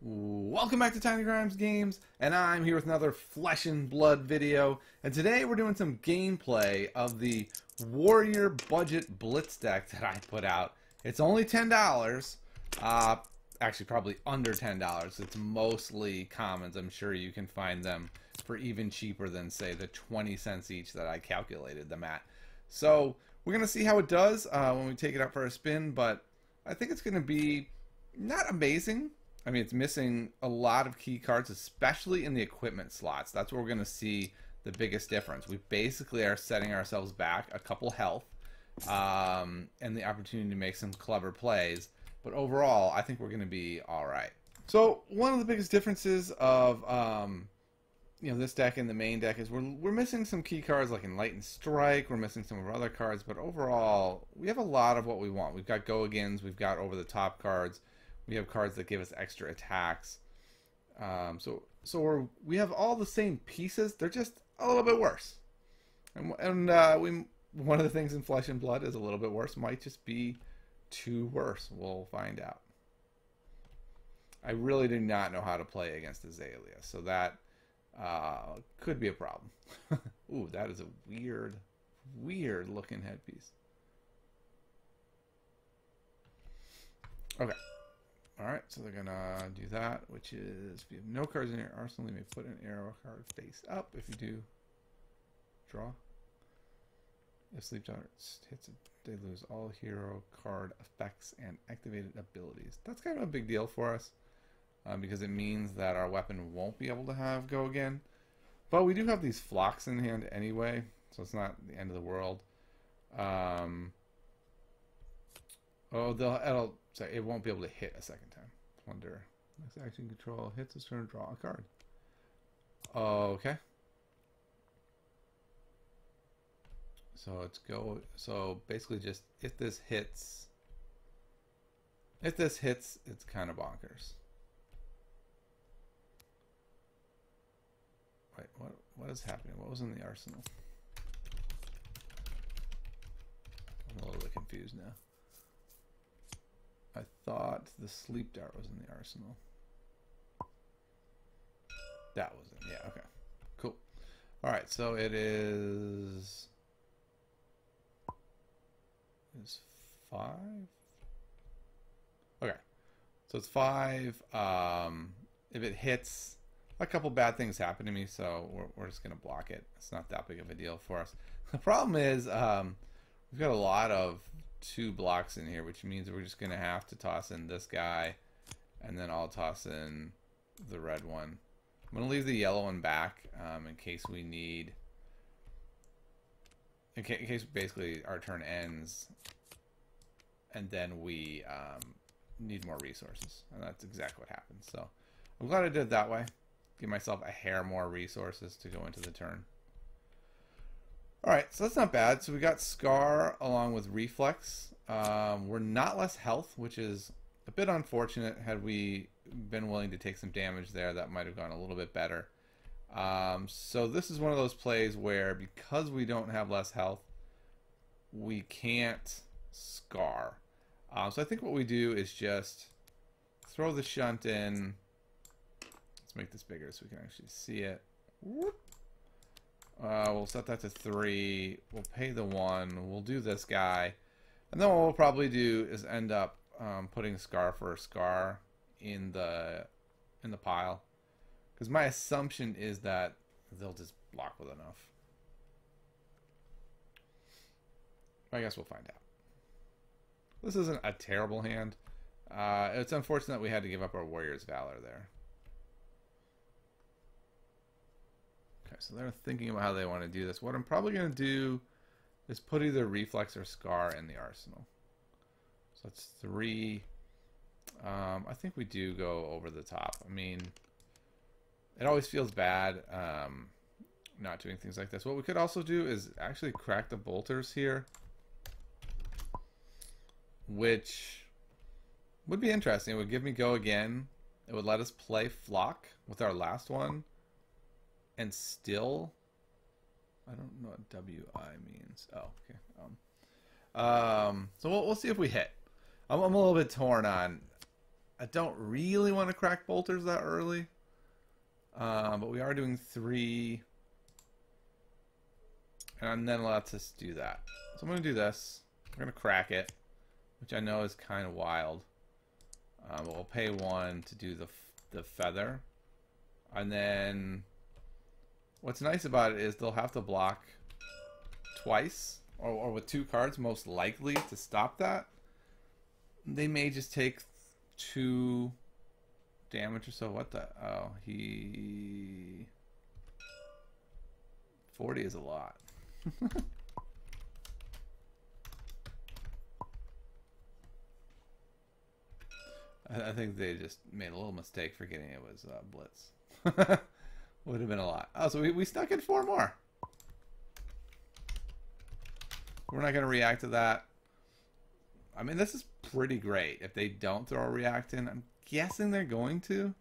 Welcome back to Tiny Grimes Games, and I'm here with another Flesh and Blood video. And today we're doing some gameplay of the Warrior Budget Blitz deck that I put out. It's only $10. Actually, probably under $10. It's mostly commons. I'm sure you can find them for even cheaper than, say, the 20 cents each that I calculated them at. So we're going to see how it does when we take it out for a spin, but I think it's going to be not amazing. I mean, it's missing a lot of key cards, especially in the equipment slots. That's where we're going to see the biggest difference. We basically are setting ourselves back a couple health and the opportunity to make some clever plays. But overall, I think we're going to be all right. So one of the biggest differences of this deck and the main deck is we're missing some key cards like Enlightened Strike. We're missing some of our other cards, but overall, we have a lot of what we want. We've got Go-Agains. We've got over-the-top cards. We have cards that give us extra attacks. So we have all the same pieces. They're just a little bit worse. And one of the things in Flesh and Blood is a little bit worse. Might just be too worse. We'll find out. I really do not know how to play against Azalea, so that could be a problem. Ooh, that is a weird looking headpiece. Okay. Alright, so they're gonna do that, which is if you have no cards in your arsenal, you may put an arrow card face up. If you do, draw. If Sleep Darts hits it, they lose all hero card effects and activated abilities. That's kind of a big deal for us, because it means that our weapon won't be able to have Go Again. But we do have these flocks in hand anyway, so it's not the end of the world. It won't be able to hit a second time. Wonder. Next action control hits its turn, draw a card. Okay. So basically, just if this hits, it's kind of bonkers. Wait, what is happening? What was in the arsenal? I'm a little bit confused now. I thought the Sleep Dart was in the arsenal. That was it. Yeah, okay. Cool. Alright, so it is 5? Okay. So it's 5. If it hits, a couple bad things happen to me, so we're just going to block it. It's not that big of a deal for us. The problem is we've got a lot of 2 blocks in here, which means we're just going to have to toss in this guy, and then I'll toss in the red one. I'm going to leave the yellow one back in case we need, in case basically our turn ends, and then we need more resources, and that's exactly what happened. So I'm glad I did it that way. Give myself a hair more resources to go into the turn. Alright, so that's not bad. So we got Scar along with Reflex. We're not less health, which is a bit unfortunate. Had we been willing to take some damage there, that might have gone a little bit better. So this is one of those plays where, because we don't have less health, we can't Scar. So I think what we do is just throw the shunt in. Let's make this bigger so we can actually see it. Whoop. We'll set that to 3. We'll pay the 1. We'll do this guy. And then what we'll probably do is end up putting Scar for a Scar in the pile. Because my assumption is that they'll just block with enough. I guess we'll find out. This isn't a terrible hand. It's unfortunate we had to give up our Warrior's Valor there. Okay, so they're thinking about how they want to do this. What I'm probably going to do is put either Reflex or Scar in the arsenal. So that's 3. I think we do go over the top. I mean, it always feels bad not doing things like this. What we could also do is actually crack the bolters here, which would be interesting. It would give me Go Again. It would let us play Flock with our last one. And still, I don't know what WI means. Oh, okay. So we'll see if we hit. I'm a little bit torn on I don't really want to crack bolters that early. But we are doing 3. And then lets us do that. So I'm going to do this. We're going to crack it, which I know is kind of wild. But we'll pay 1 to do the feather. And then what's nice about it is they'll have to block twice, or with 2 cards most likely to stop that. They may just take 2 damage or so. What the? Oh, 40 is a lot. I think they just made a little mistake forgetting it was Blitz. Would have been a lot. Oh, so we stuck in 4 more. We're not going to react to that. I mean, this is pretty great. If they don't throw a react in, I'm guessing they're going to.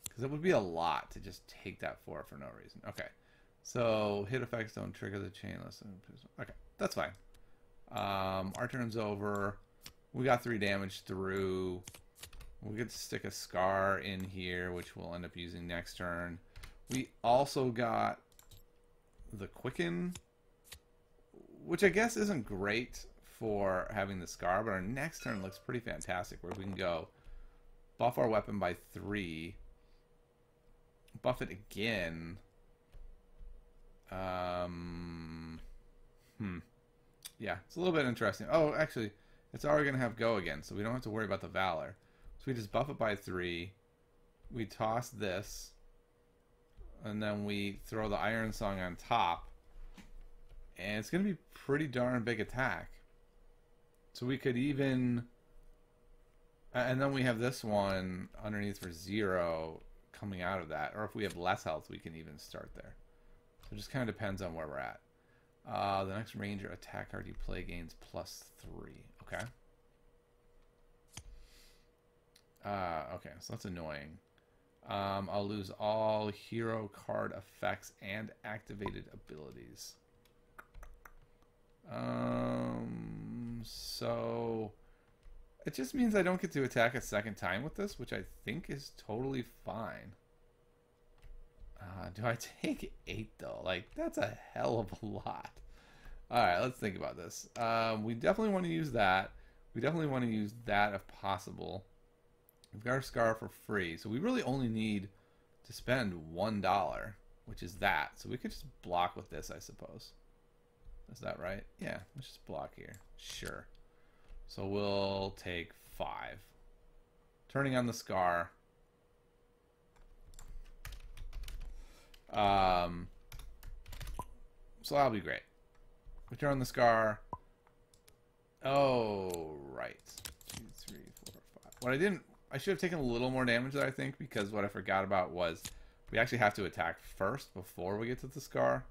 Because it would be a lot to just take that 4 for no reason. Okay. So, hit effects don't trigger the chain. Okay, that's fine. Our turn's over. We got 3 damage through. We could stick a Scar in here, which we'll end up using next turn. We also got the Quicken, which I guess isn't great for having the Scar, but our next turn looks pretty fantastic, where we can go buff our weapon by 3, buff it again. Yeah, it's a little bit interesting. Oh, actually, it's already going to have go again, so we don't have to worry about the Valor. So we just buff it by 3. We toss this. And then we throw the Iron Song on top. And it's going to be pretty darn big attack. So we could even... And then we have this one underneath for 0 coming out of that. Or if we have less health, we can even start there. So it just kind of depends on where we're at. The next Ranger attack card you play gains +3. Okay. Okay, so that's annoying. I'll lose all hero card effects and activated abilities. So it just means I don't get to attack a second time with this, which I think is totally fine. Do I take 8 though? Like, that's a hell of a lot. Alright, let's think about this. We definitely want to use that. We definitely want to use that if possible. We've got our Scar for free, so we really only need to spend $1, which is that. So we could just block with this, I suppose. Is that right? Yeah, let's just block here. Sure. So we'll take 5. Turning on the Scar. So that'll be great. We turn on the Scar. Oh, right. 2, 3, 4, 5. What I should have taken a little more damage there, I think, because what I forgot about was we actually have to attack first before we get to the Scar.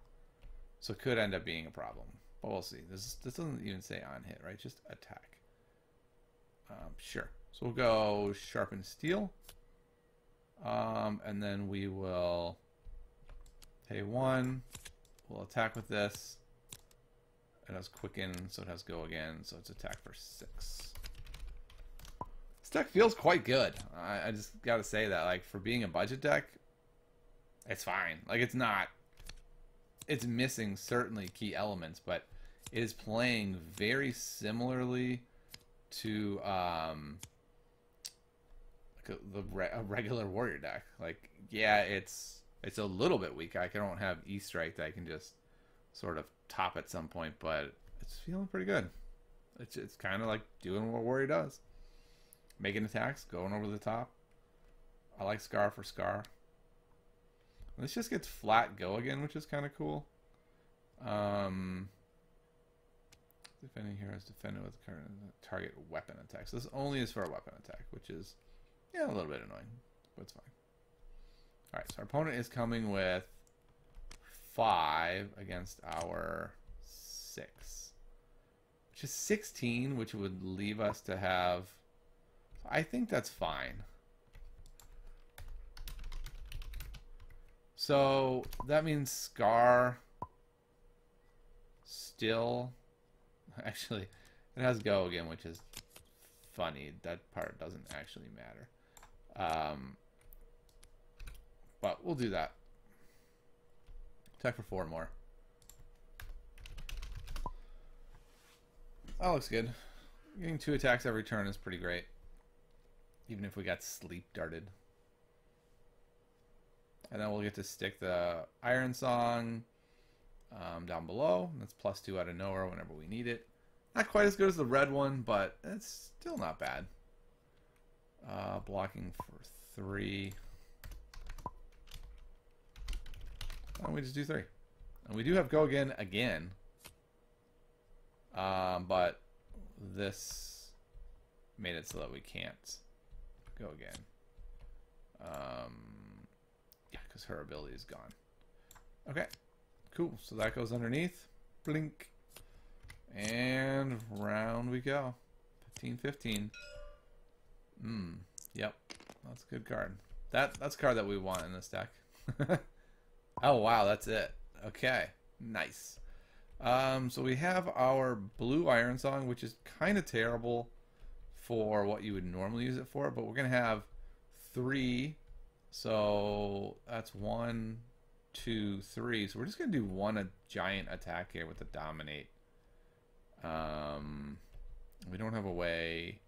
So it could end up being a problem. But we'll see. This doesn't even say on hit, right? Just attack. Sure. So we'll go Sharpen Steel. And then we will pay 1. We'll attack with this. It has Quicken, so it has go again. So it's attack for 6. This deck feels quite good. I just gotta say that, like, for being a budget deck, it's fine. Like, it's not... It's missing certainly key elements, but it is playing very similarly to a regular Warrior deck. Like, yeah, it's a little bit weak. I don't have E-Strike that I can just sort of top at some point, but it's feeling pretty good. It's kind of like doing what Warrior does. Making attacks, going over the top. I like Scar for Scar. This just gets flat go again, which is kind of cool. Defending heroes defended with current target weapon attacks. This only is for a weapon attack, which is, yeah, a little bit annoying, but it's fine. Alright, so our opponent is coming with 5 against our 6. Which is 16, which would leave us to have... I think that's fine. So that means Scar still... Actually, it has go again, which is funny. That part doesn't actually matter. But we'll do that. Attack for 4 more. That looks good. Getting 2 attacks every turn is pretty great. Even if we got sleep darted. And then we'll get to stick the Iron Song down below. That's +2 out of nowhere whenever we need it. Not quite as good as the red one, but it's still not bad. Blocking for 3. Why don't we just do 3? And we do have go again. But this made it so that we can't go again. Yeah, because her ability is gone. Okay, cool. So that goes underneath. Blink. And round we go. 15-15. Yep. That's a good card. That's a card that we want in this deck. Oh, wow, that's it. Okay, nice. So we have our blue Iron Song, which is kind of terrible for what you would normally use it for, but we're going to have 3. So that's 1, 2, 3. So we're just going to do a giant attack here with the Dominate. We don't have a way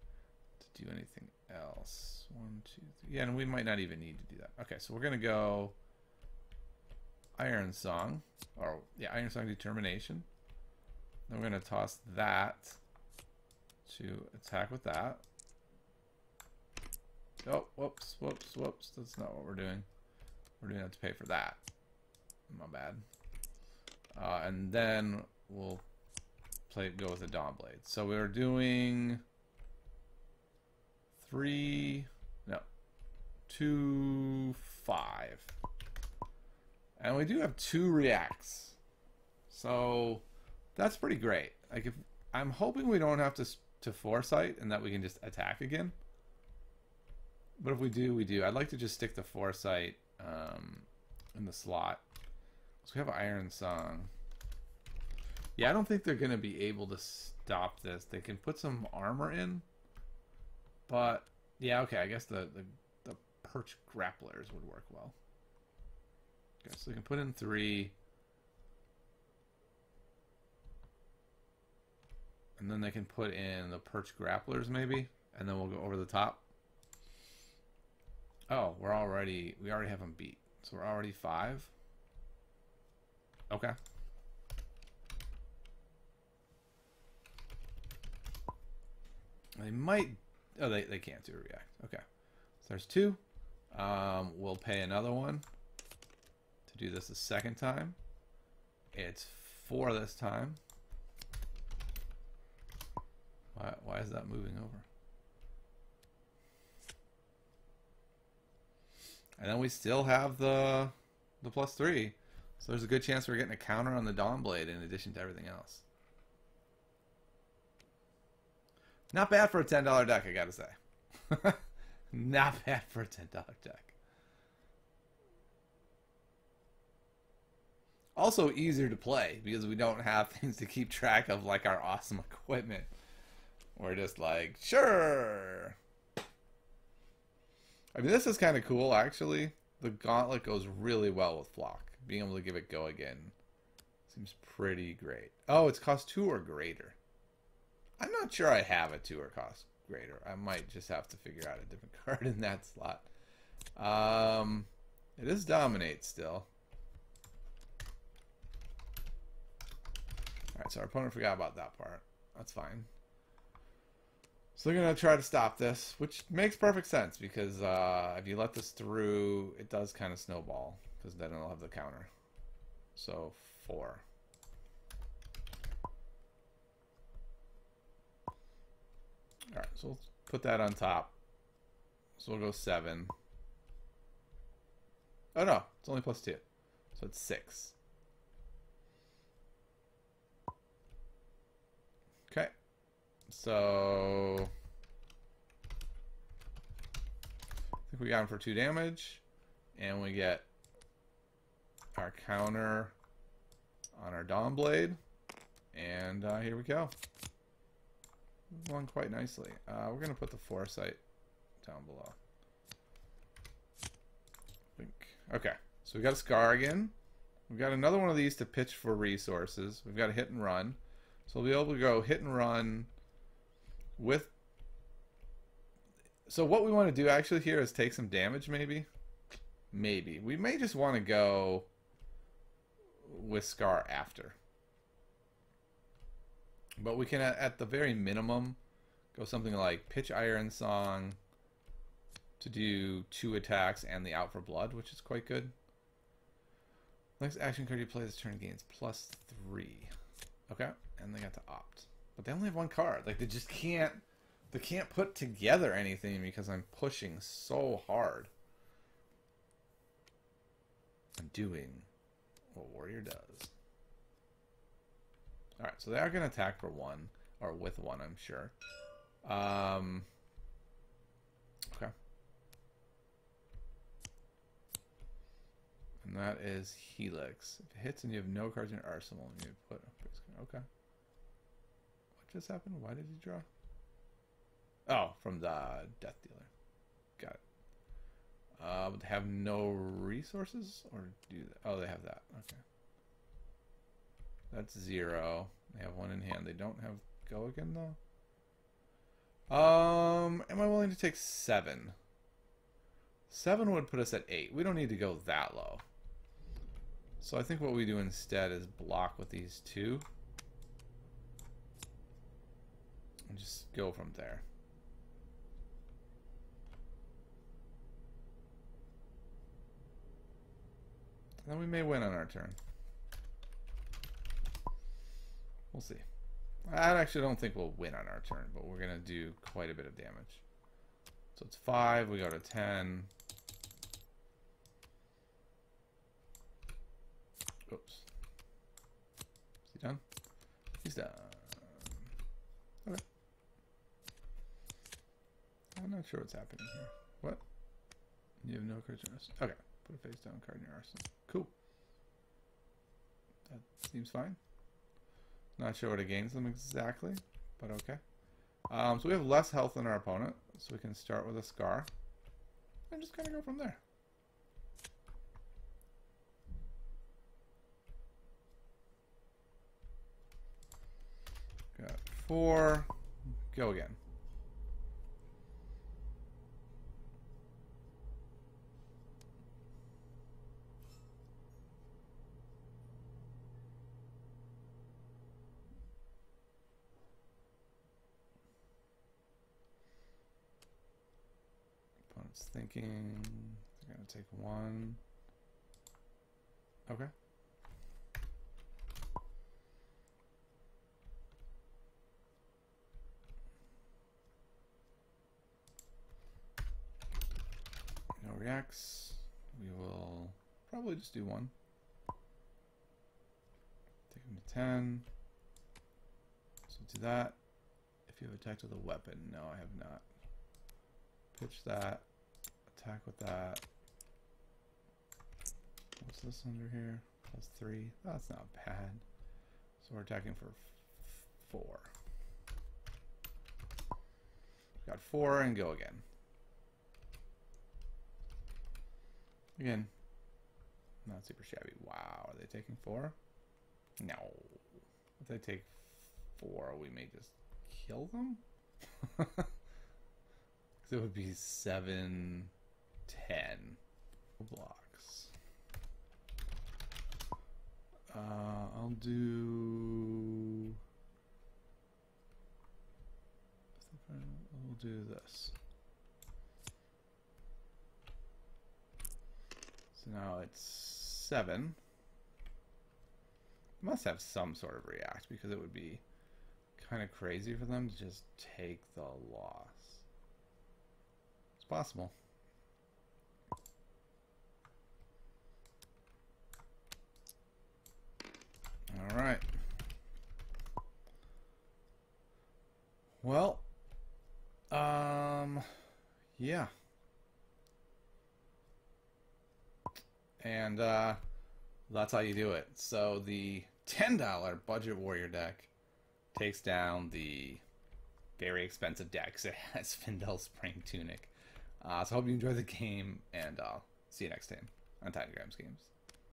to do anything else. 1, 2, 3. Yeah, and we might not even need to do that. Okay, so we're going to go Iron Song. Or, yeah, Iron Song Determination. Then we're going to toss that to attack with that. Oh, whoops. That's not what we're doing. We're doing that to pay for that. My bad. And then we'll go with the Dawn Blade. So we're doing 2, 5. And we do have 2 reacts. So that's pretty great. Like, if I'm hoping we don't have to Foresight and that we can just attack again. But if we do, we do. I'd like to just stick the Foresight in the slot. So we have Iron Song. Yeah, I don't think they're going to be able to stop this. They can put some armor in. But, yeah, okay, I guess the Perch Grapplers would work well. Okay, so we can put in 3. And then they can put in the Perch Grapplers, maybe. And then we'll go over the top. Oh, we already have them beat. So we're already 5. Okay. They might... Oh, they can't do a react. Okay. So there's 2. We'll pay another one to do this a second time. It's 4 this time. Why is that moving over? And then we still have the +3. So there's a good chance we're getting a counter on the Dawn Blade in addition to everything else. Not bad for a $10 deck, I gotta say. Not bad for a $10 deck. Also easier to play because we don't have things to keep track of like our awesome equipment. We're just like, sure. I mean, this is kind of cool, actually. The Gauntlet goes really well with Flock. Being able to give it go again seems pretty great. Oh, it's cost 2 or greater. I'm not sure I have a 2 or cost greater. I might just have to figure out a different card in that slot. It is Dominate still. Alright, so our opponent forgot about that part. That's fine. So they're going to try to stop this, which makes perfect sense because if you let this through, it does kind of snowball because then it'll have the counter. So 4. Alright, so we'll put that on top. So we'll go 7. Oh no, it's only +2. So it's 6. Okay. So I think we got him for 2 damage. And we get our counter on our Dawn Blade. And here we go. Won quite nicely. We're going to put the Foresight down below. Okay, so we got a Scar again. We've got another one of these to pitch for resources. We've got a hit and run. So we'll be able to go hit and run with... So what we want to do actually here is take some damage, maybe. Maybe. We may just want to go with Scar after. But we can, at the very minimum, go something like Pitch Iron Song to do 2 attacks and the Out for Blood, which is quite good. Next action card you play this turn gains +3. Okay, and they got to opt. But they only have 1 card. Like, they just can't... They can't put together anything because I'm pushing so hard. I'm doing what Warrior does. Alright, so they are going to attack for 1. Or with 1, I'm sure. Okay. And that is Helix. If it hits and you have no cards in your arsenal, you put... Okay. What just happened? Why did he draw? Oh, from the Death Dealer. Got it. But they have no resources? Or do they? Oh, they have that. Okay. That's 0. They have 1 in hand. They don't have go again, though? Am I willing to take 7? 7 would put us at 8. We don't need to go that low. So I think what we do instead is block with these 2. And just go from there. Then we may win on our turn. We'll see. I actually don't think we'll win on our turn, but we're going to do quite a bit of damage. So it's 5, we go to 10. Oops. Is he done? He's done. Okay. I'm not sure what's happening here. What? You have no cards in your arsenal. Okay. Put a face down card in your arsenal. Cool. That seems fine. Not sure what it gains them exactly, but okay. So we have less health than our opponent, so we can start with a Scar. And just kind of go from there. Got 4. Go again. Opponent's thinking they're going to take 1. Okay. No reacts. We will probably just do 1. Take him to 10. So do that. If you have attacked with a weapon. No, I have not. Pitch that. Attack with that. What's this under here? +3. That's not bad. So we're attacking for 4. Got 4 and go again. Again, not super shabby. Wow, are they taking 4? No. If they take 4, we may just kill them? It would be 7, 10 blocks. I'll do... We'll do this. So now it's 7. Must have some sort of react because it would be kind of crazy for them to just take the loss. It's possible. All right. Well, yeah. And that's how you do it. So the $10 budget warrior deck takes down the very expensive decks. It has Findel Spring Tunic. So I hope you enjoy the game, and I'll see you next time. on Tiny Grams Games.